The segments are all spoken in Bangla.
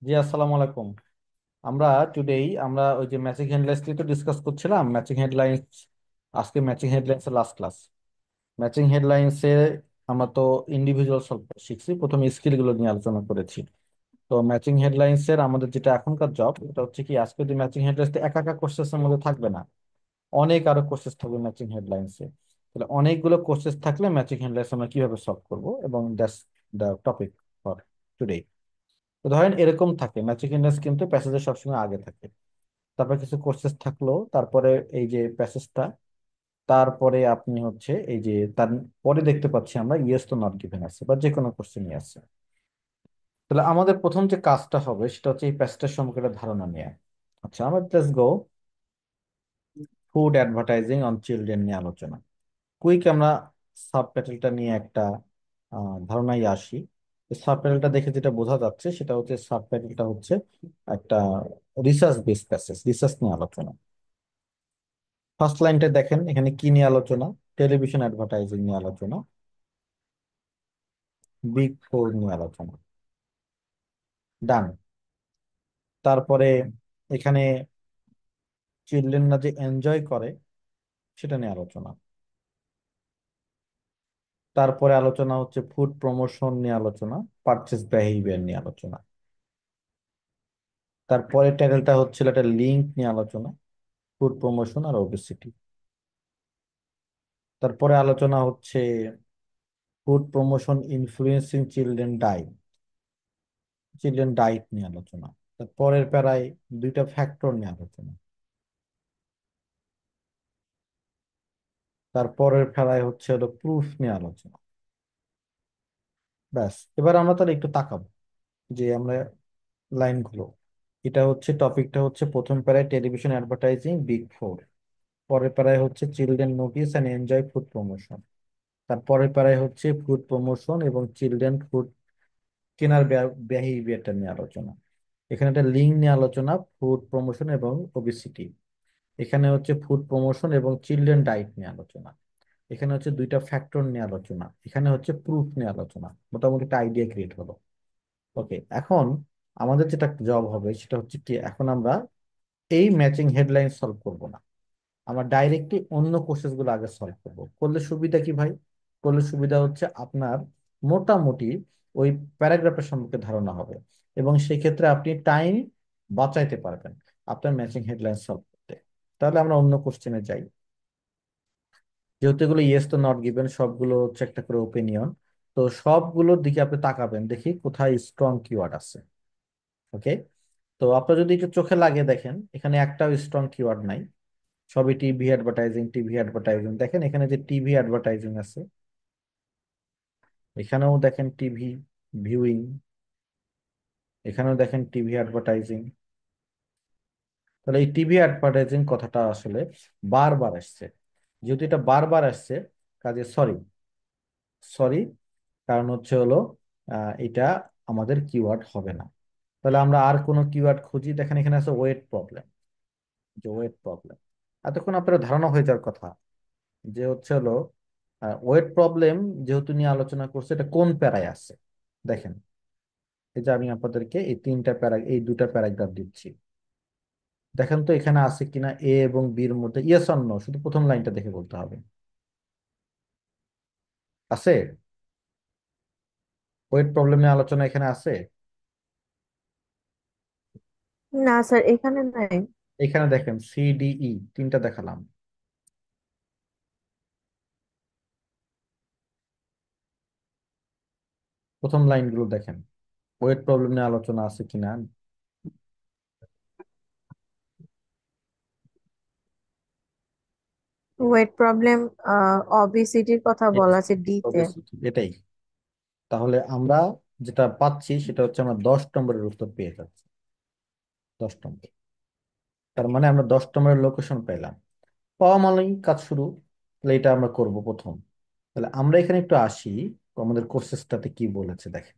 জি, আসসালামু আলাইকুম। আমরা আমরা ওই যে ম্যাচিং হেডলাইন্স নিয়ে তো ডিসকাস করছিলাম। ম্যাচিং হেডলাইন্স আজকে ম্যাচিং হেডলাইন্স এর লাস্ট ক্লাস। ম্যাচিং হেডলাইন্স এ আমরা তো ইন্ডিভিজুয়াল সলভ শিখছি, প্রথমে স্কিল গুলো নিয়ে আলোচনা করেছি। তো ম্যাচিং হেডলাইন্স এর আমাদের যেটা এখনকার জব, এটা হচ্ছে কি, আজকে যে ম্যাচিং হেডলাইন্স একা একা কোর্সেস এর মধ্যে থাকবে না, অনেক আরো কোর্সেস থাকবে ম্যাচিং হেডলাইন্স এ। তাহলে অনেকগুলো কোর্সেস থাকলে ম্যাচিং হেডলাইন্স আমরা কিভাবে সলভ করব, এবং that's the topic for today. তো ধরেন এরকম থাকে, ম্যাচিং ইন্ডেক্স কিন্তু প্যাসেজের সবসময় আগে থাকে, তারপর কিছু কোর্সেস থাকলো, তারপরে এই যে প্যাসেজটা, তারপরে আপনি হচ্ছে এই যে তার পরে দেখতে পাচ্ছি আমরা ইয়েস তো নট গিভেন আছে বা যে কোনো কোশ্চেনই আছে। তাহলে আমাদের প্রথম যে কাজটা হবে সেটা হচ্ছে এই প্যাসেজটার সম্পর্কে একটা ধারণা নেওয়া। আচ্ছা, আমরা let's go. Food advertising on children নিয়ে আলোচনা। কুইক আমরা সাবটাইটেলটা নিয়ে একটা ধারণায় আসি। সাবটাইটেলটা দেখে যেটা বোঝা যাচ্ছে সেটা হচ্ছে সাবটাইটেলটা হচ্ছে একটা রিসার্চ বেস প্যাসেজ, রিসার্চ নিয়ে আলোচনা। ফার্স্ট লাইনটা দেখেন, এখানে কি নিয়ে আলোচনা? টেলিভিশন অ্যাডভার্টাইজিং নিয়ে আলোচনা, বিগ ফোর নিয়ে আলোচনা। ডান। তারপরে এখানে চিলড্রেনরা যে এনজয় করে সেটা নিয়ে আলোচনা। তারপরে আলোচনা হচ্ছে ফুড প্রমোশন নিয়ে আলোচনা, পারচেস বিহেভিয়ার নিয়ে আলোচনা। তারপরে টাইটেলটা হচ্ছিল একটা লিঙ্ক নিয়ে আলোচনা, ফুড প্রমোশন আর ওবেসিটি। তারপরে আলোচনা হচ্ছে ফুড প্রমোশন ইনফ্লুয়েন্সিং চিলড্রেন ডাইট, চিলড্রেন ডাইট নিয়ে আলোচনা। তারপরের প্যারায় দুইটা ফ্যাক্টর নিয়ে আলোচনা। তারপরের প্যারায় হচ্ছে হলো প্রুফ নিয়ে আলোচনা। ব্যাস, এবার আমরা তাহলে একটু তাকাবো যে আমরা লাইনগুলো, এটা হচ্ছে টপিকটা হচ্ছে প্রথম প্যারায় টেলিভিশন অ্যাডভার্টাইজিং বিগ ফোর, পরের প্যারায় হচ্ছে children notice and enjoy food promotion, তারপরের প্যারায় হচ্ছে ফুড প্রমোশন এবং চিলড্রেন ফুড কেনার বিহেভিয়ারটা নিয়ে আলোচনা। এখানে একটা লিঙ্ক নিয়ে আলোচনা, ফুড প্রমোশন এবং ওবেসিটি। এখানে হচ্ছে ফুড প্রমোশন এবং চিলড্রেন ডাইট নিয়ে আলোচনা। এখানে হচ্ছে দুইটা ফ্যাক্টর নিয়ে আলোচনা। এখানে হচ্ছে প্রুফ নিয়ে আলোচনা। মোটামুটি একটা আইডিয়া ক্রিয়েট হলো। ওকে, এখন আমাদের যেটা জব হবে সেটা হচ্ছে কি, এখন আমরা এই ম্যাচিং হেডলাইন সলভ করব না, আমরা ডাইরেক্টলি অন্য কোর্সেস গুলো আগে সলভ করব। করলে সুবিধা কি ভাই? করলে সুবিধা হচ্ছে আপনার মোটামুটি ওই প্যারাগ্রাফের সম্পর্কে ধারণা হবে, এবং সেক্ষেত্রে আপনি টাইম বাঁচাইতে পারবেন আপনার ম্যাচিং হেডলাইন সলভ করতে। তাহলে আমরা অন্য কোশ্চেনে যাই। যেহেতু এগুলো ইয়েস তো নট গিভেন, সবগুলো হচ্ছে একটা করে ওপিনিয়ন, তো সবগুলোর দিকে আপনি তাকাবেন, দেখি কোথায় স্ট্রং কিওয়ার্ড আছে। ওকে, তো আপনার যদি একটু চোখে লাগে দেখেন, এখানে একটাও স্ট্রং কিওয়ার্ড নাই। সবই টিভি অ্যাডভার্টাইজিং, টিভি অ্যাডভার্টাইজিং। দেখেন এখানে যে টিভি অ্যাডভার্টাইজিং আছে, এখানেও দেখেন টিভি ভিউইং, এখানেও দেখেন টিভি অ্যাডভার্টাইজিং। তাহলে এই টিভি অ্যাডভার্টাইজিং কথাটা আসলে বারবার আসছে। যেহেতু এটা বারবার আসছে, কাজে সরি, সরি, কারণ হচ্ছে হলো এটা আমাদের কিওয়ার্ড হবে না। তাহলে আমরা আর কোনো কিওয়ার্ড খুঁজি। দেখেন এখানে আছে ওয়েট প্রবলেম, যে ওয়েট প্রবলেম, এতক্ষণ আপনার ধারণা হয়ে যাওয়ার কথা যে হচ্ছে হলো ওয়েট প্রবলেম যেহেতু নিয়ে আলোচনা করছে, এটা কোন প্যারায় আছে। দেখেন, এই যে আমি আপনাদেরকে এই তিনটা প্যারা, এই দুটা প্যারাগ্রাফ দিচ্ছি, দেখেন তো এখানে আছে কিনা এ এবং বির মধ্যে ইয়েস অর নো, শুধু প্রথম লাইনটা দেখে বলতে হবে। আছে? ওয়েট প্রবলেম নিয়ে আলোচনা এখানে আছে? না স্যার, এখানে নাই। এখানে দেখেন সিডিই তিনটা দেখালাম, প্রথম লাইনগুলো দেখেন, ওয়েট প্রবলেম নিয়ে আলোচনা আছে কিনা। ওয়েট প্রবলেম, অবিসিটির কথা বলা আছে ডি তে। এটাই। তাহলে আমরা যেটা পাচ্ছি সেটা হচ্ছে আমরা 10 নম্বরের উত্তর পেয়ে যাচ্ছি। 10 নম্বর, তার মানে আমরা 10 নম্বরের লোকেশন পেলাম। পাওয়া মানেই কাজ শুরু। তাহলে এটা আমরা করব প্রথম। তাহলে আমরা এখানে একটু আসি, আমাদের কোর্সেসটাতে কি বলেছে দেখেন।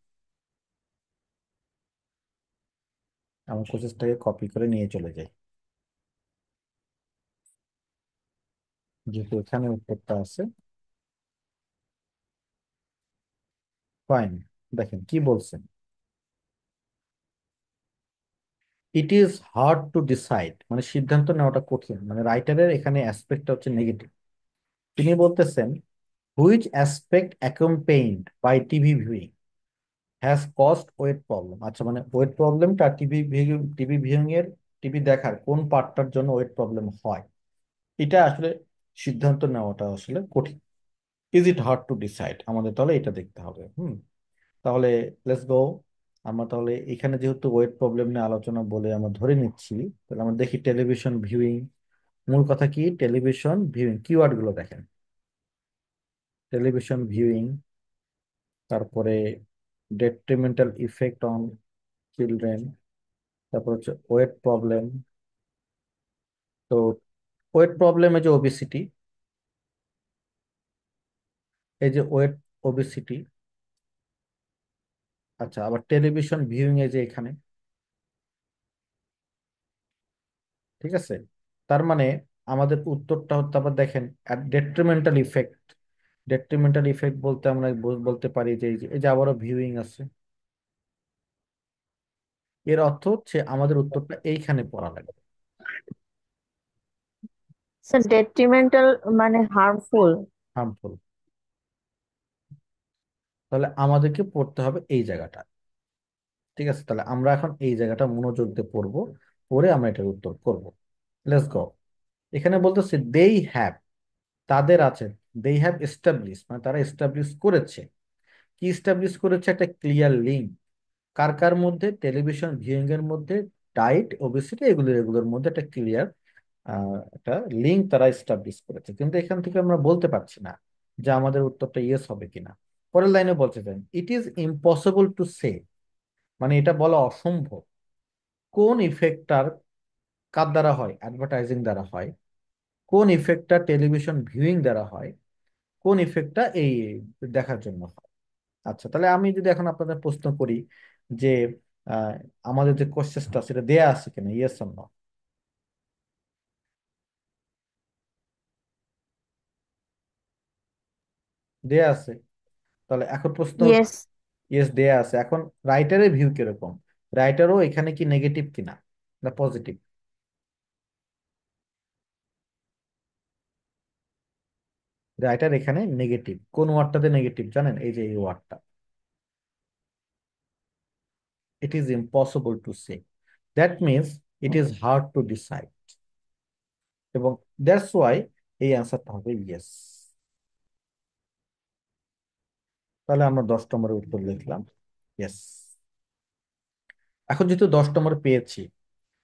আমার কোর্সেসটাকে কপি করে নিয়ে চলে যাই, যেহেতু এখানে উত্তরটা আছে। ফাইন, দেখেন কি বলছেন। It is hard to decide, মানে সিদ্ধান্ত নেওয়াটা কঠিন, মানে রাইটারের এখানে অ্যাসপেক্টটা হচ্ছে নেগেটিভ। তিনি বলতেছেন which aspect accompanied by TV viewing has cost weight problem. আচ্ছা, মানে ওয়েট প্রবলেমটা টিভি দেখার কোন পার্টটার জন্য ওয়েট প্রবলেম হয়, এটা আসলে সিদ্ধান্ত নেওয়াটা আসলে কঠিন। Is it hard to decide, আমাদের তাহলে এটা দেখতে হবে। তাহলে লেটস গো। আমরা তাহলে এখানে যেহেতু ওয়েট প্রবলেম নিয়ে আলোচনা বলে আমরা ধরে নিচ্ছি, তাহলে আমরা দেখি টেলিভিশন ভিউইং। মূল কথা কি, টেলিভিশন ভিউইং কিওয়ার্ড গুলো দেখেন। টেলিভিশন ভিউইং, তারপরে ডেট্রিমেন্টাল ইফেক্ট অন চিলড্রেন, তারপর হচ্ছে ওয়েট প্রবলেম। তো ওয়েট প্রবলেমে যে ওবিসিটি, এই যে ওয়েট ওবিসিটি। আচ্ছা, আবার টেলিভিশন ভিউইং এ যে এখানে, ঠিক আছে। তার মানে আমাদের উত্তরটা হচ্ছে, আবার দেখেন ডেট্রিমেন্টাল ইফেক্ট। ডেট্রিমেন্টাল ইফেক্ট বলতে আমরা বলতে পারি যে এই যে আবারও ভিউইং আছে। এর অর্থ হচ্ছে আমাদের উত্তরটা এইখানে পড়া লাগবে। স্যার ডেট্রিমেন্টাল মানে হার্মফুল। হার্মফুল। তাহলে আমাদেরকে পড়তে হবে এই জায়গাটা। ঠিক আছে, তাহলে আমরা এখন এই জায়গাটা মনোযোগ দিয়ে পড়বো, পড়ে আমরা এটার উত্তর করব। Let's go. এখানে বলতেছে দেই হ্যাভ, তাদের আছে। দেই হ্যাভ এস্টাবলিশ, মানে তারা এস্টাবলিশ করেছে। কি এস্টাবলিশ করেছে? একটা ক্লিয়ার লিঙ্ক। কার কার মধ্যে? টেলিভিশন ভিউইং এর মধ্যে, ডায়েট, ওবেসিটি, এগুলোর মধ্যে একটা ক্লিয়ার একটা লিঙ্ক তারা এস্টাবলিশ করেছে। কিন্তু এখান থেকে আমরা বলতে পারছি না যে আমাদের উত্তরটা ইয়েস হবে কিনা। পরের লাইনে বলতে চান it is impossible to say, মানে এটা বলা অসম্ভব কোন ইফেক্টটার কার দ্বারা হয়, অ্যাডভার্টাইজিং দ্বারা হয়, কোন ইফেক্টটা টেলিভিশন ভিউইং দ্বারা হয়, কোন ইফেক্টটা এই দেখার জন্য হয়। আচ্ছা, তাহলে আমি যদি এখন আপনাদের প্রশ্ন করি যে আহ, আমাদের যে কোশ্চেনটা সেটা দেয়া আছে কিনা, ইয়েস অর নো। দেয়া আছে। তাহলে এখন প্রশ্ন হচ্ছে, ইয়েস। ইয়েস দেয়া আছে। এখন রাইটারের ভিউ কিরকম, রাইটারও এখানে কি নেগেটিভ কিনা না পজিটিভ? রাইটার এখানে নেগেটিভ। কোন ওয়ার্ডটাতে নেগেটিভ জানেন? এই যে এই ওয়ার্ডটা, it is impossible to say, that means it is hard to decide, এবং দ্যাটস ওয়াই এই অ্যান্সারটা হবে ইয়েস। তাহলে আমরা 10 নম্বরের উত্তর লিখলাম ইয়েস। এখন যেহেতু 10 নম্বর পেয়েছি,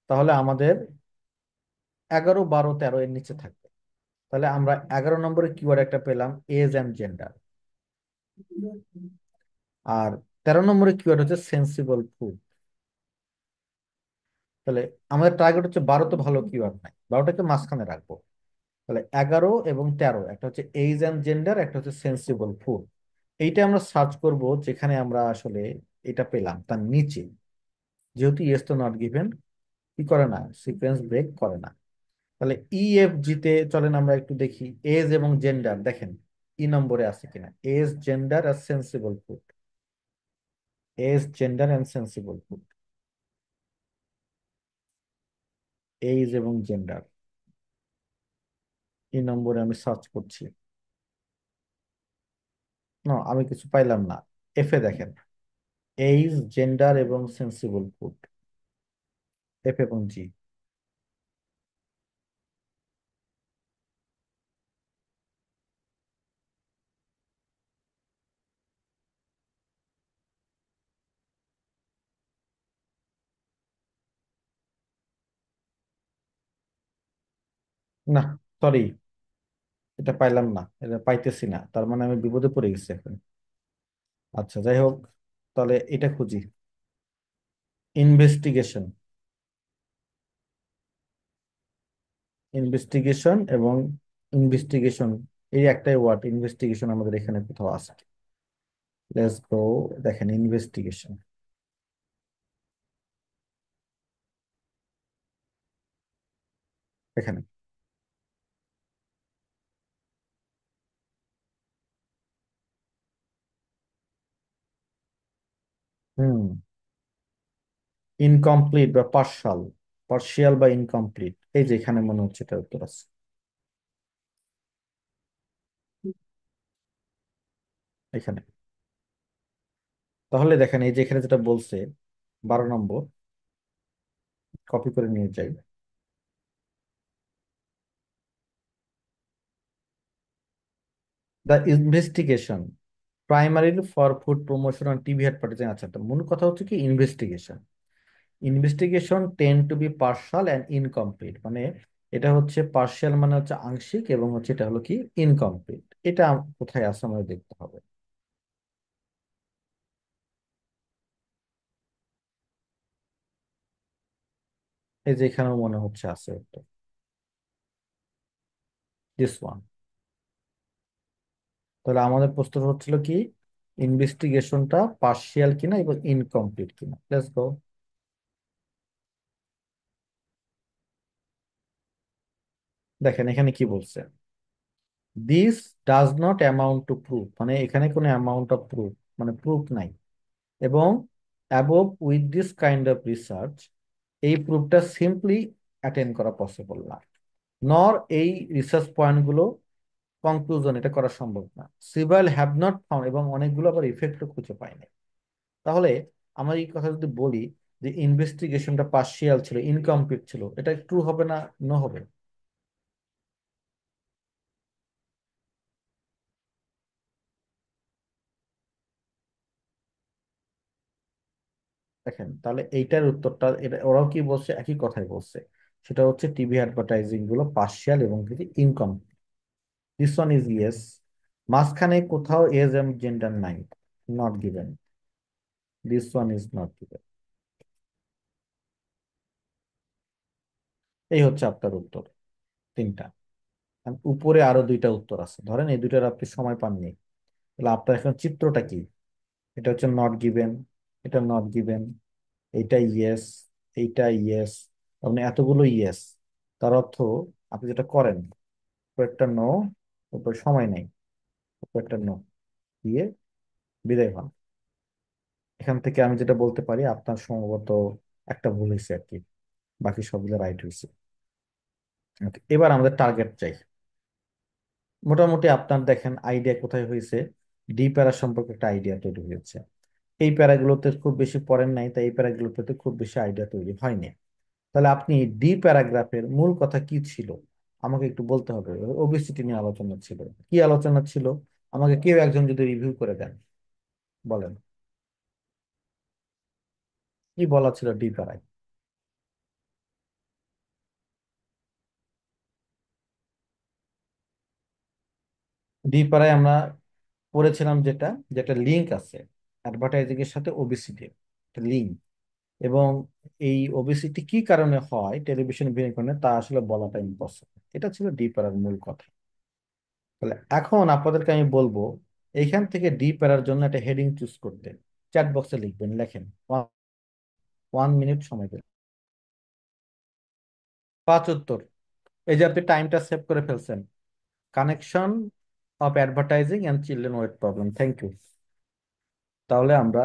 তাহলে আমাদের 11, 12, 13 এর নিচে থাকবে। তাহলে আমরা 11 নম্বরে কিওয়ার্ড একটা পেলাম, এজ অ্যান্ড জেন্ডার। আর 13 নম্বরে কিওয়ার্ড হচ্ছে সেন্সিবল ফুড। তাহলে আমাদের টার্গেট হচ্ছে 12তে ভালো কিওয়ার্ড নাই, 12টাকে মাঝখানে রাখবো। তাহলে 11 এবং 13, একটা হচ্ছে এজ অ্যান্ড জেন্ডার, একটা হচ্ছে সেন্সিবল ফুড। এইটা আমরা সার্চ করব যেখানে আমরা আসলে এটা পেলাম তার নিচে। যেহেতু ইয়েস তো নট গিভেন, কি করে না, সিকোয়েন্স ব্রেক করে না। তাহলে EFG তে চলেন আমরা একটু দেখি এজ এবং জেন্ডার, দেখেন নম্বরে আছে কিনা এজ, জেন্ডার আর sensible food. Age, gender and sensible food, age এবং জেন্ডার, নম্বরে আমি সার্চ করছি। না, আমি কিছু পাইলাম না। এফ এ দেখেন, এজ, জেন্ডার এবং সেন্সিবল ফুড, এফ এবং জি। না, সরি, এটা পাইলাম না, এটা পাইতেছি না, তার মানে আমি বিপদে পড়ে গেছি এখন। আচ্ছা, যাই হোক, তাহলে এটা খুঁজি। ইনভেস্টিগেশন, ইনভেস্টিগেশন এবং ইনভেস্টিগেশন, এই একটাই ওয়ার্ড ইনভেস্টিগেশন আমাদের এখানে কোথাও আছে। Let's go. দেখেন ইনভেস্টিগেশন এখানে। হুম ইনকমপ্লিট বা পার্শাল, পার্শিয়াল বা ইনকমপ্লিট, এই যে এখানে মনে হচ্ছে এটা উত্তর আছে এখানে। তাহলে দেখেন এই যে এখানে যেটা বলছে 12 নম্বর, কপি করে নিয়ে যাই। The investigation primarily for food promotion on TV advertising. আচ্ছা, তো মূল কথা হচ্ছে কি investigation, investigation tend to be partial and incomplete, মানে এটা হচ্ছে পার্শিয়াল মানে হচ্ছে আংশিক, এবং হচ্ছে এটা হলো কি ইনকমপ্লিট। এটা কোথায় আছে আমাদের দেখতে হবে। এই যে এখানেও মনে হচ্ছে আছে একটা, দিস ওয়ান। তাহলে আমাদের প্রশ্ন হচ্ছিল কি ইনভেস্টিগেশনটা পার্শিয়াল কিনা এবং ইনকমপ্লিট কিনা। Let's go. দেখেন এখানে কি বলছে, this does not amount to proof, মানে এখানে কোনো অ্যামাউন্ট অফ প্রুফ মানে প্রুফ নাই। এবং above with this kind of research, এই প্রুফটা সিম্পলি অ্যাটেন্ড করা পসিবল না। নর এই রিসার্চ পয়েন্টগুলো কনক্লুশন এটা করা সম্ভব না। সিভাল হ্যাভ নট ফাউন্ড, এবং অনেকগুলো আবার ইফেক্টও খুঁজে পায়নি। তাহলে আমরা এই কথা যদি বলি যে ইনভেস্টিগেশনটা পার্শিয়াল ছিল, ইনকমপ্লিট ছিল, এটা ট্রু হবে না নো হবে? দেখেন তাহলে এইটার উত্তরটা, এটা ওরাও কি বলছে, একই কথাই বলছে। সেটা হচ্ছে টিভি অ্যাডভার্টাইজিং গুলো পার্শিয়াল এবং কি incomplete. This one is yes. মাঝখানে কোথাও এজ এন্ড জেন্ডার নাই, not given. This one is not given. এই হচ্ছে আপনার উত্তর তিনটা। আর উপরে আরো দুইটা উত্তর আছে, ধরেন এই দুইটার আপনি সময় পাননি, তাহলে আপনার এখন চিত্রটা কি? এটা হচ্ছে নট গিভেন, এটা নট গিভেন, এইটা ইয়েস, এইটা ইয়েস, আপনি এতগুলো ইয়েস। তার অর্থ আপনি যেটা করেন, একটা নো, উপর সময় নেই, একটা নো দিয়ে বিদায় হন। এখান থেকে আমি যেটা বলতে পারি আপনার সম্ভবত একটা ভুল হয়েছে আর কি, বাকি সবগুলো রাইট হয়েছে। Okay, এবার আমাদের টার্গেট চাই। মোটামুটি আপনার দেখেন আইডিয়া কোথায় হয়েছে, ডি প্যারা সম্পর্কে একটা আইডিয়া তৈরি হয়েছে। এই প্যারাগুলোতে খুব বেশি পড়েন নাই, তাই এই প্যারাগুলোতে খুব বেশি আইডিয়া তৈরি হয়নি। তাহলে আপনি ডি প্যারাগ্রাফের মূল কথা কি ছিল আমাকে একটু বলতে হবে। ওবেসিটি নিয়ে আলোচনা ছিল, কি আলোচনা ছিল? আমাকে কেউ একজন যদি রিভিউ করে দেন, বলেন কি বলা ছিল ডি প্যারায়। ডি প্যারায় আমরা পড়েছিলাম যেটা, যেটা লিঙ্ক আছে অ্যাডভার্টাইজিং এর সাথে ওবেসিটি, লিঙ্ক। এবং এই ওবেসিটি কি কারণে হয় টেলিভিশন বিজ্ঞাপনে তা আসলে বলাটা ইম্পসিবল। এটা ছিল ডি প্যারার মূল কথা। তাহলে এখন আপনাদেরকে আমি বলবো এইখান থেকে ডি প্যারার জন্য একটা হেডিং চুজ করতে। চ্যাট বক্সে লিখবেন, লেখেন 1 মিনিট সময় দেবেন। 5 উত্তর। এই যে আপনি টাইমটা সেভ করে ফেলছেন, connection of advertising and children weight problem. Thank you. তাহলে আমরা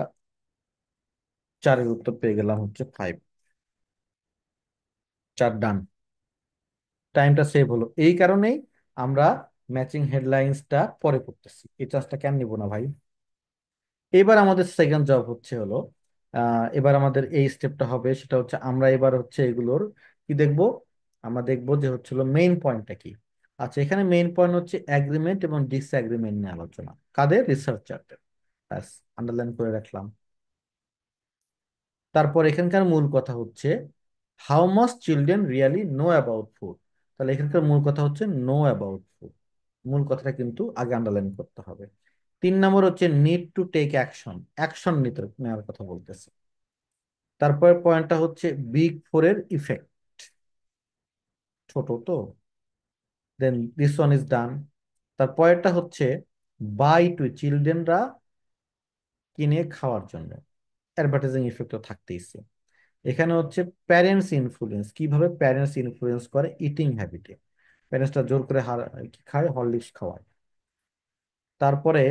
4-এর উত্তর পেয়ে গেলাম হচ্ছে 5। 4 ডান। টাইমটা সেভ হলো এই কারণেই আমরা ম্যাচিং হেডলাইন্সটা পরে করতেছি, এই চান্সটা কেন নিব না ভাই। এবার আমাদের সেকেন্ড জব হচ্ছে হলো, এবার আমাদের এই স্টেপটা হবে, সেটা হচ্ছে আমরা এবার হচ্ছে এগুলোর কি দেখব। আমরা দেখব যে হচ্ছিল মেইন পয়েন্টটা কি। আচ্ছা, এখানে মেইন পয়েন্ট হচ্ছে অ্যাগ্রিমেন্ট এবং ডিসঅ্যাগ্রিমেন্ট নিয়ে আলোচনা, কাদের? রিসার্চারদের। ব্যাস, আন্ডারলাইন করে রাখলাম। তারপর এখানকার মূল কথা হচ্ছে how much children really know about food. তাহলে এখানকার মূল কথা হচ্ছে নো অ্যাবাউট ফুড, মূল কথাটা কিন্তু আগে আন্ডারলাইন করতে হবে। 3 নম্বর হচ্ছে need to take action, action নিতে নেওয়ার কথা বলতেছে। তারপর পয়েন্টটা হচ্ছে বিগ ফোরের ইফেক্ট, ছোট তো, দেন দিস ওয়ান ইজ ডান। তারপরেরটা হচ্ছে বাই টু, চিলড্রেনরা কিনে খাওয়ার জন্য, অ্যাডভার্টাইজিং ইফেক্ট তো থাকতেইছে। এখানে হচ্ছে প্যারেন্টস ইনফ্লুয়েন্স, কিভাবে প্যারেন্টস ইনফ্লুয়েন্স করে ইটিং হ্যাবিটে, প্যারেন্টসটা জোর করে কি খায়, হরলিক্স খাওয়ায়। তারপরে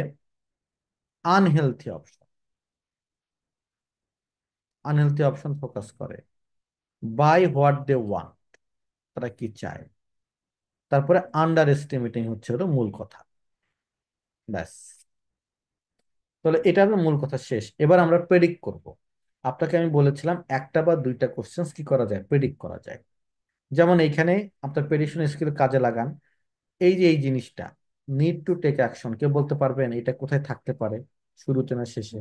unhealthy option, unhealthy option focus করে, বাই হোয়াট দে ওয়ান্ট, তারা কি চায়, তারপরে আন্ডার এস্টিমেটিং হচ্ছে হলো মূল কথা। ব্যাস, তাহলে এটা হলো মূল কথা শেষ। এবার আমরা প্রেডিক্ট করব। আপনাকে আমি বলেছিলাম একটা বা দুইটা কোশ্চেন্স কি করা যায়, প্রেডিক্ট করা যায়। যেমন এইখানে আপনার প্রেডিকশন স্কিল কাজে লাগান। এই যে এই জিনিসটা, নিড টু টেক অ্যাকশন, কেউ বলতে পারবেন এটা কোথায় থাকতে পারে, শুরুতে না শেষে?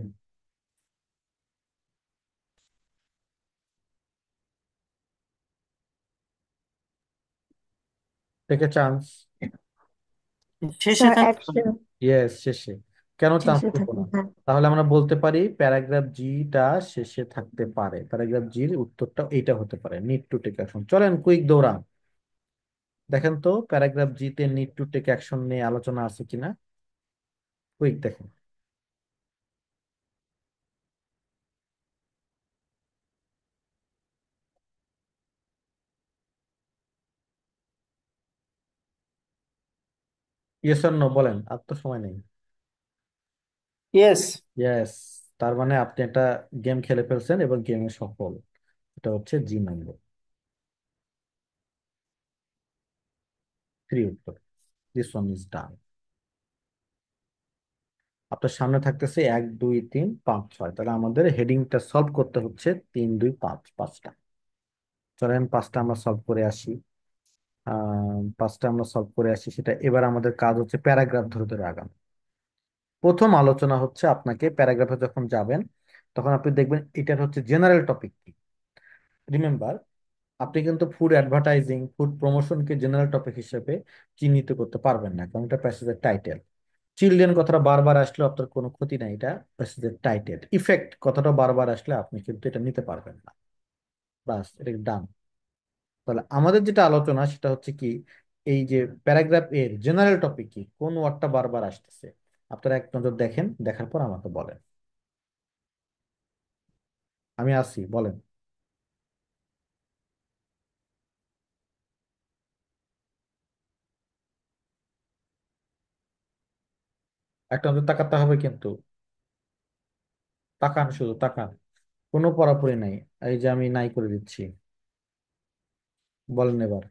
Take a chance. শেষে স্যার থাকতে পারে। অ্যাকশন ইয়েস, শেষে। কেন চান্স শেষে দেবো থাকে, না? হ্যাঁ। তাহলে আমরা বলতে পারি প্যারাগ্রাফ জিটা শেষে থাকতে পারে, প্যারাগ্রাফ জির উত্তরটা এইটা হতে পারে, নিড টু টেক অ্যাকশন। চলেন কুইক দৌড়ান, দেখেন তো প্যারাগ্রাফ জিতে নিড টু টেক অ্যাকশন নিয়ে আলোচনা আছে কিনা। কুইক দেখেন। ইয়েস অর নো বলেন, আর তো সময় নেই। ইয়েস। ইয়েস, তার মানে আপনি একটা গেম খেলে ফেলছেন এবং গেমে সফল। এটা হচ্ছে জি নম্বর, থ্রি উত্তর। This one is done. আপনার সামনে থাকতেছে 1 2 3 5 6, তাহলে আমাদের হেডিংটা সলভ করতে হচ্ছে 3 2 5, পাঁচটা। চলেন পাঁচটা আমরা সলভ করে আসি। পাঁচটা আমরা সলভ করে আসি, সেটা এবার আমাদের কাজ হচ্ছে প্যারাগ্রাফ ধরে ধরে আগানো। প্রথম আলোচনা হচ্ছে, আপনাকে প্যারাগ্রাফে যখন যাবেন তখন আপনি দেখবেন এটার হচ্ছে জেনারেল টপিক কি। রিমেম্বার, আপনি কিন্তু ফুড অ্যাডভার্টাইজিং, ফুড প্রমোশনকে জেনারেল টপিক হিসেবে চিহ্নিত করতে পারবেন না, কারণ এটা প্যাসেজের টাইটেল। চিলড্রেন কথাটা বারবার আসলে আপনার কোনো ক্ষতি নাই, এটা প্যাসেজের টাইটেল। ইফেক্ট কথাটা বারবার আসলে আপনি কিন্তু এটা নিতে পারবেন না। বাস, এটা ডান। তাহলে আমাদের যেটা আলোচনা সেটা হচ্ছে কি, এই যে প্যারাগ্রাফ এর জেনারেল টপিক কি, কোন ওয়ার্ডটা বারবার আসতেছে। আপনারা এক নজর দেখেন, দেখার পর আমাকে বলেন। আমি আসি, বলেন। একটা নজর তাকাতে হবে কিন্তু, তাকান, শুধু তাকান, কোনো পড়াপড়ি নাই। এই যে আমি নাই করে দিচ্ছি, বলেন এবার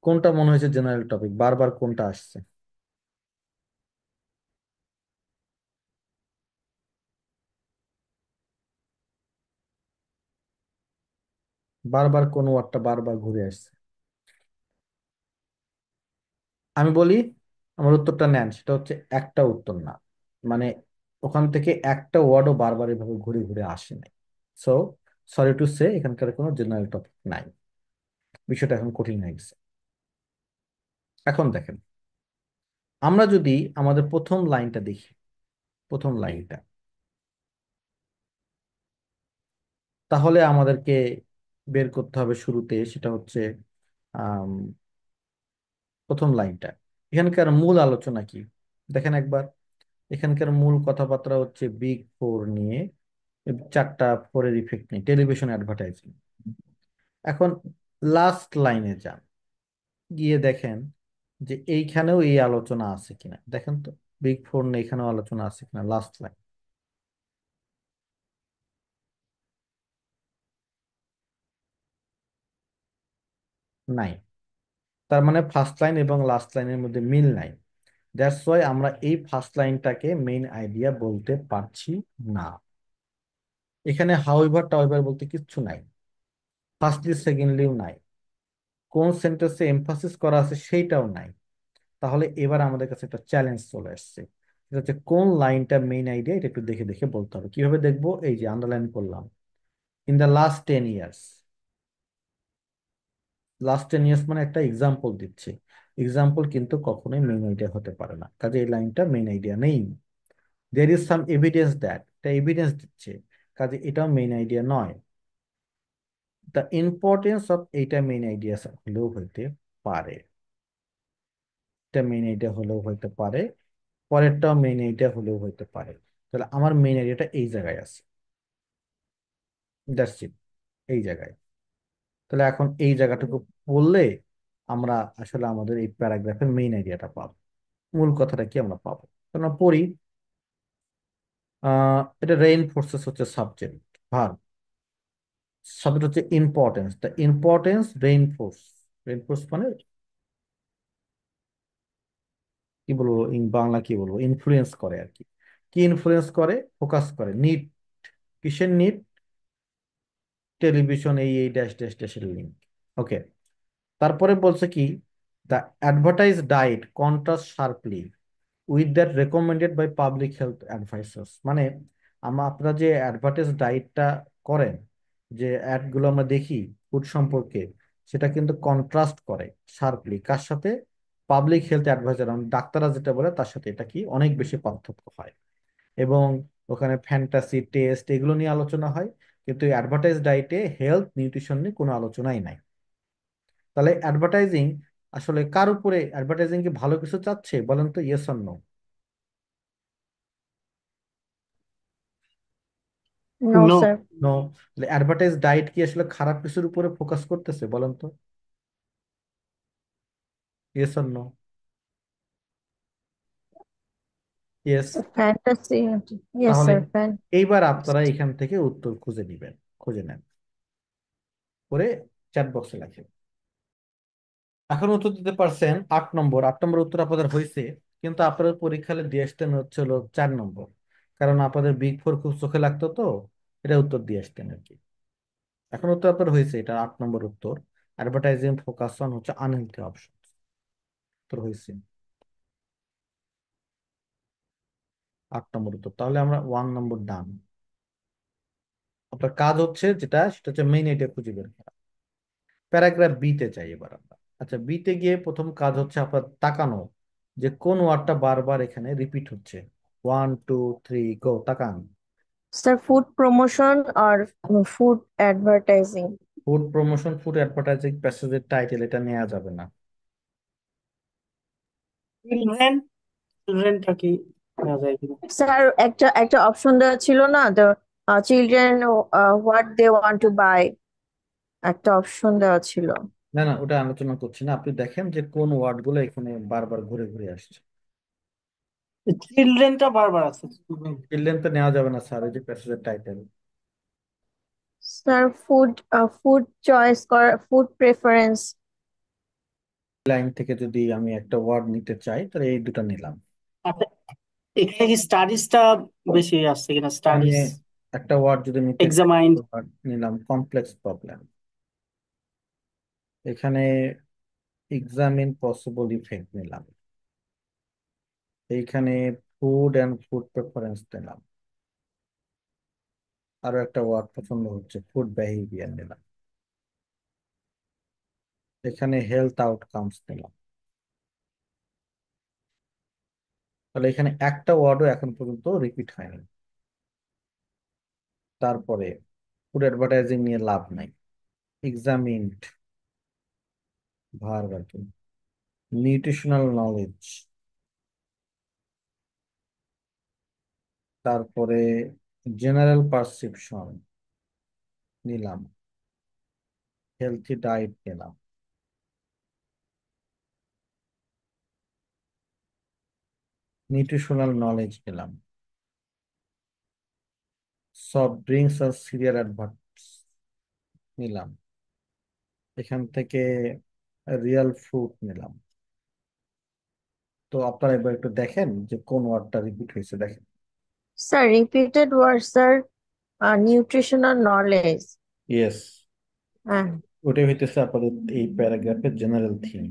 কোনটা মনে হয়েছে জেনারেল টপিক, বারবার কোনটা আসছে। বারবার কোন ওয়ার্ডটা বারবার ঘুরে আসছে। আমি বলি, আমার উত্তরটা নেন, সেটা হচ্ছে একটা উত্তর না, মানে ওখান থেকে একটা ওয়ার্ডও বারবার এভাবে ঘুরে ঘুরে আসে নাই। সো সরি টু সে, এখানকার কোনো জেনারেল টপিক নাই। বিষয়টা এখন কঠিন হয়ে গেছে। এখন দেখেন, আমরা যদি আমাদের প্রথম লাইনটা দেখি, প্রথম লাইনটা, তাহলে আমাদেরকে বের করতে হবে শুরুতে, সেটা হচ্ছে আম, প্রথম লাইনটা। এখানকার মূল আলোচনা কি দেখেন একবার। এখানকার মূল কথাবার্তা হচ্ছে বিগ ফোর নিয়ে, চারটা ফোরের ইফেক্ট নিয়ে, টেলিভিশন অ্যাডভার্টাইজিং। এখন লাস্ট লাইনে যান, গিয়ে দেখেন যে এইখানেও এই আলোচনা আছে কিনা, দেখেন তো বিগ ফোর নিয়ে এখানেও আলোচনা আছে কিনা, লাস্ট লাইন। নাই। তার মানে ফার্স্ট লাইন এবং লাস্ট লাইনের মধ্যে মিল নাই। দ্যাটস ওয়াই আমরা এই ফার্স্ট লাইনটাকে মেইন আইডিয়া বলতে পারছি না। এখানে হাউএভার টাউএভার বলতে কিচ্ছু নাই, ফার্স্টলি সেকেন্ডলিও নাই, কোন সেন্টেন্সে এমফাসিস করা আছে সেইটাও নাই। তাহলে এবার আমাদের কাছে একটা চ্যালেঞ্জ চলে আসছে, সেটা হচ্ছে কোন লাইনটা মেইন আইডিয়া, এটা একটু দেখে দেখে বলতে হবে। কিভাবে দেখবো? এই যে আন্ডারলাইন করলাম, in the last 10 years. Last 10 years মানে একটা এক্সাম্পল দিচ্ছে। এক্সাম্পল কিন্তু কখনোই মেইন আইডিয়া হতে পারে না, কাজে এই লাইনটা মেইন আইডিয়া নেই। There is some evidence that, এটা এভিডেন্স দিচ্ছে, কাজে এটাও মেইন আইডিয়া নয়। দ্য ইম্পর্টেন্স অফ এইটা মেইন আইডিয়া হলেও হইতে পারে, এটা মেইন আইডিয়া হলেও হইতে পারে, পরেরটাও মেইন আইডিয়া হলেও হইতে পারে। তাহলে আমার মেইন আইডিয়াটা এই জায়গায় আছে, দ্যাটস ইট, এই জায়গায়। তাহলে এখন এই জায়গাটুকু বললে আমরা আসলে আমাদের এই প্যারাগ্রাফের মেইন আইডিয়াটা পাবো, মূল কথাটা কি আমরা পাবো। তো আমরা পড়ি। এটা রেইনফোর্সেস হচ্ছে সাবজেক্ট, ভার্ব। সাবজেক্ট হচ্ছে importance, the importance reinforce. Reinforce মানে কি বলবো, ইন বাংলা কি বলবো, ইনফ্লুয়েন্স করে আর কি। কি ইনফ্লুয়েন্স করে? ফোকাস করে। নিট, কিসের নিট? টেলিভিশন, এই ড্যাশ ড্যাশ ড্যাশের লিঙ্ক। ওকে। তারপরে বলছে কি, the advertise diet contrast sharply with that recommended by public health advisers. মানে আপনারা যে অ্যাডভার্টাইজ ডায়েটটা করেন, যে অ্যাডগুলো আমরা দেখি ফুড সম্পর্কে, সেটা কিন্তু কন্ট্রাস্ট করে শার্পলি কার সাথে? পাবলিক হেলথ অ্যাডভাইজার, ডাক্তাররা যেটা বলে তার সাথে এটা কি অনেক বেশি পার্থক্য হয়। এবং ওখানে ফ্যান্টাসি টেস্ট এগুলো নিয়ে আলোচনা হয়, কিন্তু অ্যাডভার্টাইজ ডায়েটে হেলথ নিউট্রিশন নিয়ে কোনো আলোচনাই নাই। তাহলে অ্যাডভার্টাইজিং আসলে কার উপরে? অ্যাডভার্টাইজিং কি ভালো কিছু চাচ্ছে বলেন তো, yes or no? No no. Sir. No. Advertise diet কি আসলে খারাপ কিছুর উপরে ফোকাস করতেছে বলেন তো, yes or no? Yes. Fantasy. Yes তাহলে স্যার, ফ্যান। এইবার আপনারা এখান থেকে উত্তর খুঁজে নিবেন, খুঁজে নেন, করে চ্যাট বক্সে লেখেন। এখন উত্তর দিতে পারছেন 8 নম্বর। 8 নম্বর উত্তর আপনাদের হয়েছে, কিন্তু আপনাদের পরীক্ষায় দিয়ে আসতেন হচ্ছে হলো 4 নম্বর, কারণ আপনাদের বিগ ফোর খুব চোখে লাগতো তো, এটা উত্তর দিয়ে আসতেন আর কি। এখন উত্তর আপনার হয়েছে, এটা 8 নম্বর উত্তর। অ্যাডভার্টাইজিং ফোকাস অন হচ্ছে আনহেলথি অপশন, উত্তর হয়েছে 8 নম্বর উত্তর। তাহলে আমরা 1 নম্বর ডান। আপনার কাজ হচ্ছে যেটা, সেটা হচ্ছে মেইন এটা খুঁজে বের করা। প্যারাগ্রাফ বি তে চাই এবার আমরা। আচ্ছা, বি তে গিয়ে প্রথম কাজ হচ্ছে আপনার তাকানো, যে কোন ওয়ার্ডটা বারবার এখানে রিপিট হচ্ছে। 1 2 3 গো, তাকান। স্যার, ফুড প্রমোশন আর food advertising. Food promotion, food advertising, প্যাসেজের টাইটেল এটা নেওয়া যাবে না। চিলড্রেন, চিলড্রেনটা কি নেওয়া যায় কিনা? স্যার, একটা একটা অপশন দেওয়া ছিল না, the children what they want to buy, একটা অপশন দেওয়া ছিল। না না, ওটা আলোচনা করছি না, আপনি দেখেন যে কোন ওয়ার্ড গুলো এখানে বারবার ঘুরে ঘুরে আসছে। চিলড্রেনটা বারবার আছে, চিলড্রেন। চিলড্রেন তো নেওয়া যাবে না স্যার, এই যে প্যাসেজের title. Sir, food food choice করা, ফুড প্রেফারেন্স। লাইন থেকে যদি আমি একটা ওয়ার্ড নিতে চাই, তাহলে এই দুটো নিলাম। আচ্ছা, এখানে কি স্টাডিজটা বেশি আসছে কিনা? এখানে স্টাডিজ, একটা ওয়ার্ড যদি নিতে চাই, এক্সামাইন। word নিলাম কমপ্লেক্স প্রবলেম। এখানে এক্সামিন পসিবল ইফেক্ট নিলাম। এইখানে ফুড অ্যান্ড ফুড প্রেফারেন্স নিলাম। আরো একটা ওয়ার্ড পছন্দ হচ্ছে, ফুড বিহেভিয়ার নিলাম। এখানে হেলথ আউটকামস নিলাম। তাহলে এখানে একটা ওয়ার্ডও এখন পর্যন্ত রিপিট হয়নি। তারপরে ফুড অ্যাডভার্টাইজিং নিয়ে লাভ নাই। এক্সামিনড, ভার্ব আর কি। নিউট্রিশনাল নলেজ, তারপরে জেনারেল পারসেপশন নিলাম। হেলথি ডায়েট নিলাম। নিউট্রিশনাল নলেজ নিলাম। সফট ড্রিঙ্কস আর সিরিয়াল অ্যাডভার্টস নিলাম। এখান থেকে রিয়েল ফ্রুট নিলাম। তো আপনারা এবার একটু দেখেন যে কোন ওয়ার্ডটা রিপিট হয়েছে, দেখেন। Sir, repeated word sir, nutritional knowledge. Yes, হ্যাঁ। ওটাই হইতেছে আপনাদের এই প্যারাগ্রাফের জেনারেল থিম।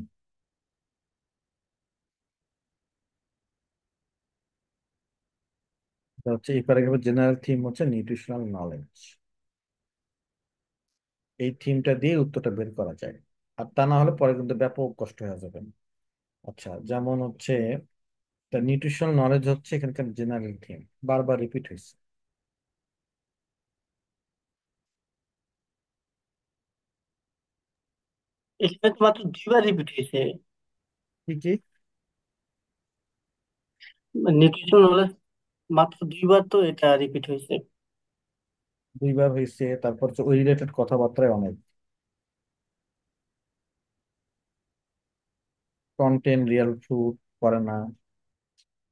হচ্ছে এই প্যারাগ্রাফের জেনারেল থিম হচ্ছে নিউট্রিশনাল নলেজ। এই থিমটা দিয়ে উত্তরটা বের করা যায়, আর তা না হলে পরে কিন্তু ব্যাপক কষ্ট হয়ে যাবে। আচ্ছা, যেমন হচ্ছে নিউট্রিশনাল নলেজ হচ্ছে এখানকার জেনারেল থিম, বারবার রিপিট হয়েছে। এখানে তো মাত্র দুইবার রিপিট হয়েছে। কি কি? নিউট্রিশন নলেজ মাত্র দুইবার তো এটা রিপিট হয়েছে। 2বার হয়েছে, তারপর হচ্ছে ওই রিলেটেড কথাবার্তায় অনেক। কন্টেন্ট, রিয়েল ফ্রুট, করে না,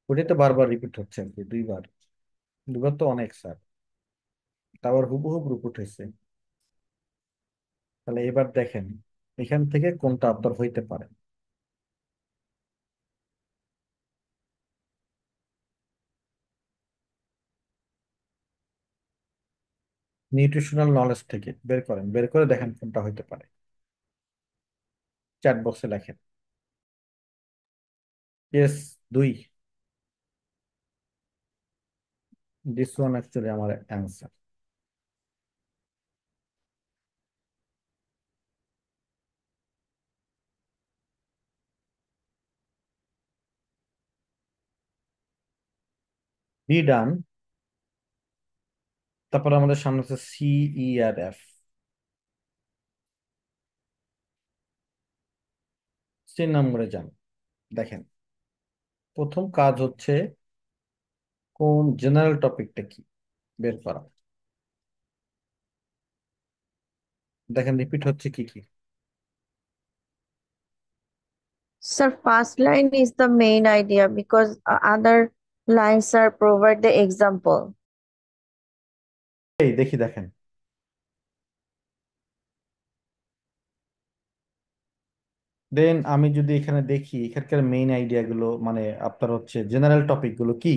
ওটাই তো বারবার রিপিট হচ্ছে আর কি, 2বার। দুবার তো অনেক স্যার, তারপর হুবহুব রূপ উঠেছে। তাহলে এবার দেখেন এখান থেকে কোনটা আপনার হইতে পারে। নিউট্রিশনাল নলেজ থেকে বের করেন, বের করে দেখেন কোনটা হইতে পারে। চ্যাট বক্সে লেখেন। কেস 2, দিস ওয়ান অ্যাকচুয়ালি আমার অ্যান্সার। ডি ডান। তারপর আমাদের সামনে হচ্ছে সি, ই আর এফ। 3 নম্বরে যান। দেখেন প্রথম কাজ হচ্ছে কোন জেনারেল টপিকটা কি বের করা। দেখেন রিপিট হচ্ছে কি কি। Sir, first line is the main idea because other lines are provide the example. এই দেখি দেখেন, দেন আমি যদি এখানে দেখি এখানকার মেইন আইডিয়া গুলো মানে আপনার হচ্ছে জেনারেল টপিক গুলো কি।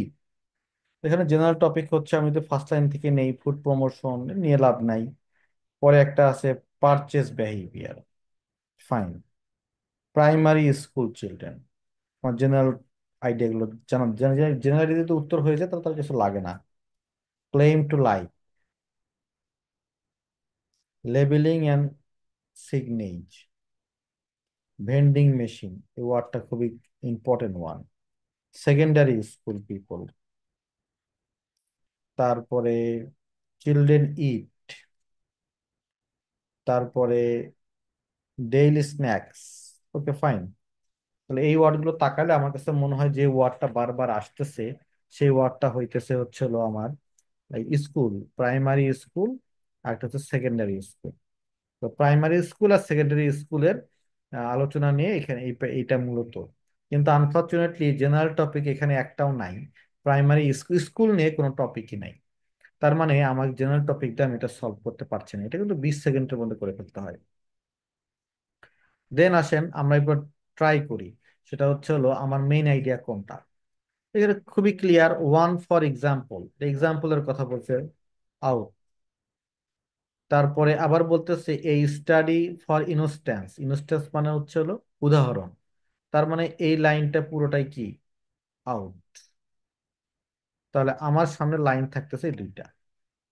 এখানে জেনারেল টপিক হচ্ছে, আমি তো ফার্স্ট লাইন থেকে নেই, ফুড প্রমোশন নিয়ে লাভ নাই। পরে একটা আছে purchase behaviour, fine. Primary school children, আমার জেনারেল আইডিয়া গুলো জানা, জেনারেল যদি উত্তর হয়ে যায় তাহলে তার কিছু লাগে না। Claim to life, labelling and signage, vending machine, এই ওয়ার্ডটা খুবই important one. Secondary school people, তারপরে চিলড্রেন ইট, তারপরে ডেইলি স্ন্যাক্স। Okay fine. তাহলে এই ওয়ার্ডগুলো তাকালে আমার কাছে মনে হয় যে ওয়ার্ডটা বারবার আসতেছে সেই ওয়ার্ডটা হইতেছে হচ্ছে হলো আমার স্কুল, প্রাইমারি স্কুল, আর একটা হচ্ছে সেকেন্ডারি স্কুল। তো প্রাইমারি স্কুল আর সেকেন্ডারি স্কুলের আলোচনা নিয়ে এখানে এইটা মূলত। কিন্তু আনফর্চুনেটলি জেনারেল টপিক এখানে একটাও নাই। প্রাইমারি স্কুল নিয়ে কোনো টপিকই নাই। তার মানে আমার জেনারেল টপিকটা আমি এটা সলভ করতে পারছি না। এটা কিন্তু 20 সেকেন্ডের মধ্যে করে ফেলতে হয়। দেন আসেন আমরা একবার ট্রাই করি। সেটা হচ্ছে হলো আমার মেইন আইডিয়া কোনটা। এখানে খুবই ক্লিয়ার, ওয়ান ফর এক্সাম্পল, এক্সাম্পলের কথা বলছে আউট। তারপরে আবার বলতেছে এই স্টাডি ফর ইনস্ট্যান্স, ইনস্ট্যান্স মানে হচ্ছে হলো উদাহরণ। তার মানে এই লাইনটা পুরোটাই কি আউট। তাহলে আমার সামনে লাইন থাকতেছে এই দুইটা,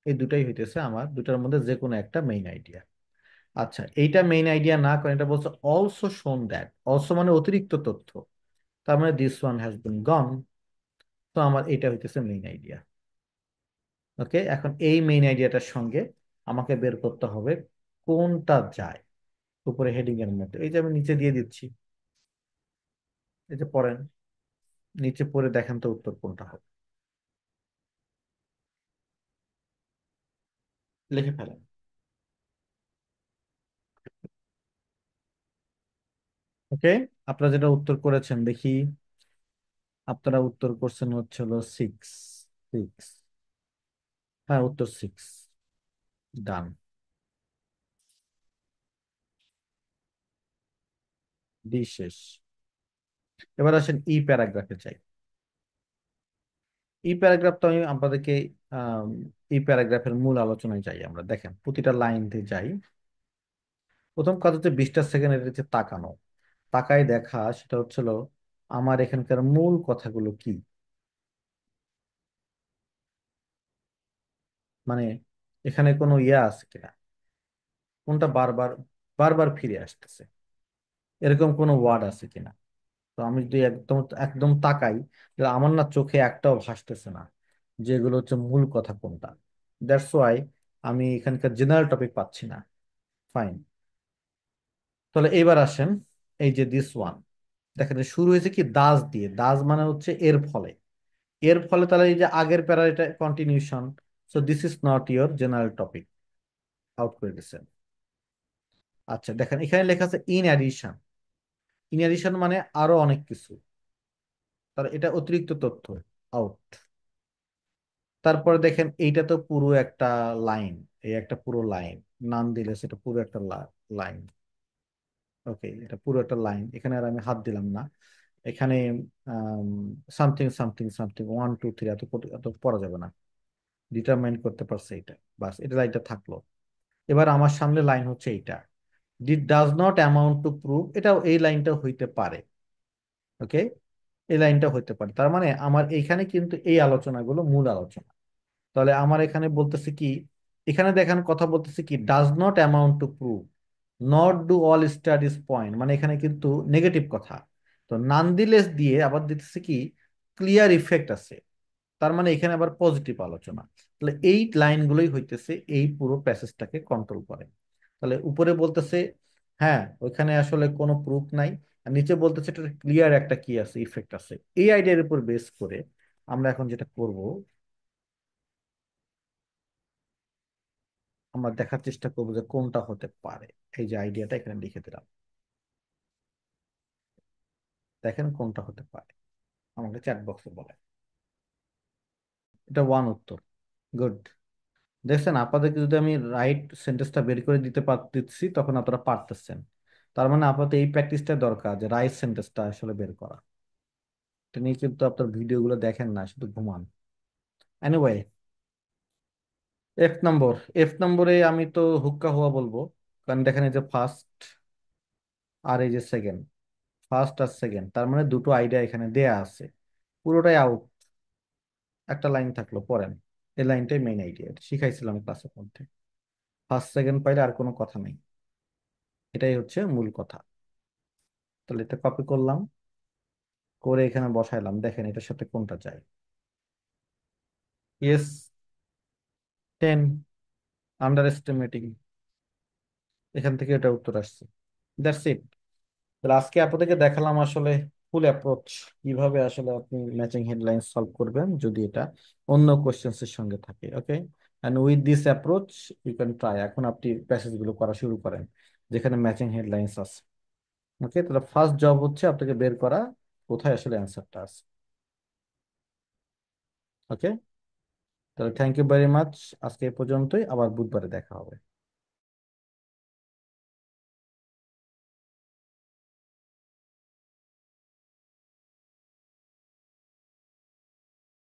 এই দুটাই হইতেছে আমার দুটার মধ্যে যে কোনো একটা মেইন আইডিয়া। আচ্ছা এইটা মেইন আইডিয়া না কারণ এটা বলছে অলসো শোন দ্যাট, অলসো মানে অতিরিক্ত তথ্য। তার মানে দিস ওয়ান হ্যাজ বিন গন। তো আমার এটা হইতেছে মেইন আইডিয়া। ওকে, এখন এই মেইন আইডিয়াটার সঙ্গে আমাকে বের করতে হবে কোনটা যায় উপরে হেডিং এর মধ্যে। এই যে আমি নিচে দিয়ে দিচ্ছি, এই যে পড়েন, নিচে পড়ে দেখেন তো উত্তর কোনটা হবে। লিখে ফেলেন। ওকে, আপনারা যেটা উত্তর করেছেন দেখি, আপনারা উত্তর করছেন হচ্ছে হলো 6। 6, হ্যাঁ উত্তর 6। ডান। ডি শেষ। এবার আসেন ই প্যারাগ্রাফে চাই। ই প্যারাগ্রাফ তো আমি আপনাদেরকে আহ ই প্যারাগ্রাফের মূল আলোচনায় যাই আমরা, দেখেন প্রতিটা লাইন দিয়ে যাই। প্রথম কাজ হচ্ছে 20 সেকেন্ড এর যে তাকানো, তাকায় দেখা, সেটা হচ্ছিল আমার এখানকার মূল কথাগুলো কি। মানে এখানে কোনো ইয়া আছে কিনা, কোনটা বারবার বারবার ফিরে আসতেছে, এরকম কোনো ওয়ার্ড আছে কিনা। তো আমি যদি একদম একদম তাকাই, তাহলে আমার না চোখে একটাও ভাসতেছে না যেগুলো হচ্ছে মূল কথা কোনটা। দ্যাটস ওয়াই আমি এখানকার জেনারেল টপিক পাচ্ছি না। ফাইন। তাহলে এইবার আসেন এই যে দিস ওয়ান, দেখেন শুরু হয়েছে কি দাস দিয়ে, দাস মানে হচ্ছে এর ফলে। এর ফলে তাহলে এই যে আগের প্যারা এটা continuation. So this is not your general topic, out করে দিচ্ছেন। আচ্ছা দেখেন এখানে লেখা আছে ইন অ্যাডিশন, ইন অ্যাডিশন মানে আরো অনেক কিছু, তাহলে এটা অতিরিক্ত তথ্য, আউট। তারপরে দেখেন এইটা তো পুরো একটা লাইন, এই একটা পুরো লাইন, নাম দিলে সেটা পুরো একটা লাইন। ওকে, এটা পুরো একটা লাইন, এখানে আর আমি হাত দিলাম না। এখানে সামথিং সামথিং সামথিং 1 2 3 এত পড়া যাবে না, ডিটারমাইন করতে পারছে এটা, বাস এটা লাইনটা থাকলো। এবার আমার সামনে লাইন হচ্ছে এইটা, did does not amount to prove, এটাও এই লাইনটা হইতে পারে। ওকে, এই লাইনটা হইতে পারে, তার মানে আমার এইখানে কিন্তু এই আলোচনাগুলো মূল আলোচনা। তাহলে আমার এখানে বলতেছে কি, এখানে দেখেন কথা বলতেছে কি, does not amount to prove, not do all studies point, মানে এখানে কিন্তু নেগেটিভ কথা। তো নানদিলেস দিয়ে আবার দিতেছে কি, ক্লিয়ার ইফেক্ট আছে, তার মানে এখানে আবার পজিটিভ আলোচনা। তাহলে এই লাইনগুলোই হইতেছে এই পুরো প্যাসেজটাকে কন্ট্রোল করে। তাহলে উপরে বলতেছে হ্যাঁ ওইখানে আসলে কোনো প্রুফ নাই, আর নিচে বলতেছে এটা ক্লিয়ার একটা কি আছে, ইফেক্ট আছে। এই আইডিয়ার উপর বেস করে আমরা এখন যেটা করব, আমরা দেখার চেষ্টা করবো যে কোনটা হতে পারে। এই যে আইডিয়াটা এখানে লিখে দিলাম, দেখেন কোনটা হতে পারে, আমাকে চ্যাট বক্সে বলে। এটা ওয়ান উত্তর। গুড। দেখছেন আপনাদেরকে যদি আমি রাইট সেন্টেন্সটা বের করে দিতে পারতেছি তখন আপনারা পারতেছেন। তার মানে আপনাদের এই প্র্যাকটিসটা দরকার যে রাইট সেন্টেন্সটা আসলে বের করা। এটা নিয়ে কিন্তু আপনার ভিডিওগুলো দেখেন না, শুধু ঘুমান। এনিওয়ে, এফ নম্বর, এফ নম্বরে আমি তো হুক্কা হুয়া বলবো, কারণ দেখেন এই যে ফার্স্ট আর এই যে সেকেন্ড, ফার্স্ট আর সেকেন্ড, তার মানে দুটো আইডিয়া এখানে দেয়া আছে, পুরোটাই আউট। একটা লাইন থাকলো পড়েন, এই লাইনটাই মেইন আইডিয়া, এটা শিখাইছিলাম ক্লাসের মধ্যে। ফার্স্ট সেকেন্ড পাইলে আর কোনো কথা নেই, এটাই হচ্ছে মূল কথা। তাহলে এটা কপি করলাম, করে এখানে বসাইলাম, দেখেন এটার সাথে কোনটা যায়। ইয়েস, 10, আন্ডার এস্টিমেটিং, এখান থেকে এটা উত্তর আসছে। That's it. তাহলে আজকে আপনাদেরকে দেখালাম আসলে ফুল অ্যাপ্রোচ, কিভাবে আসলে আপনি ম্যাচিং হেডলাইন সলভ করবেন যদি এটা অন্য কোশ্চেন্স এর সঙ্গে থাকে। Okay, and with this approach you can try, এখন আপনি প্যাসেজ গুলো করা শুরু করেন যেখানে ম্যাচিং হেডলাইন্স আছে। ওকে, তাহলে ফার্স্ট জব হচ্ছে আপনাকে বের করা কোথায় আসলে অ্যান্সারটা আছে। ওকে, তাহলে থ্যাংক ইউ ভেরি মাচ, আজকে এ পর্যন্তই, আবার বুধবারে দেখা হবে।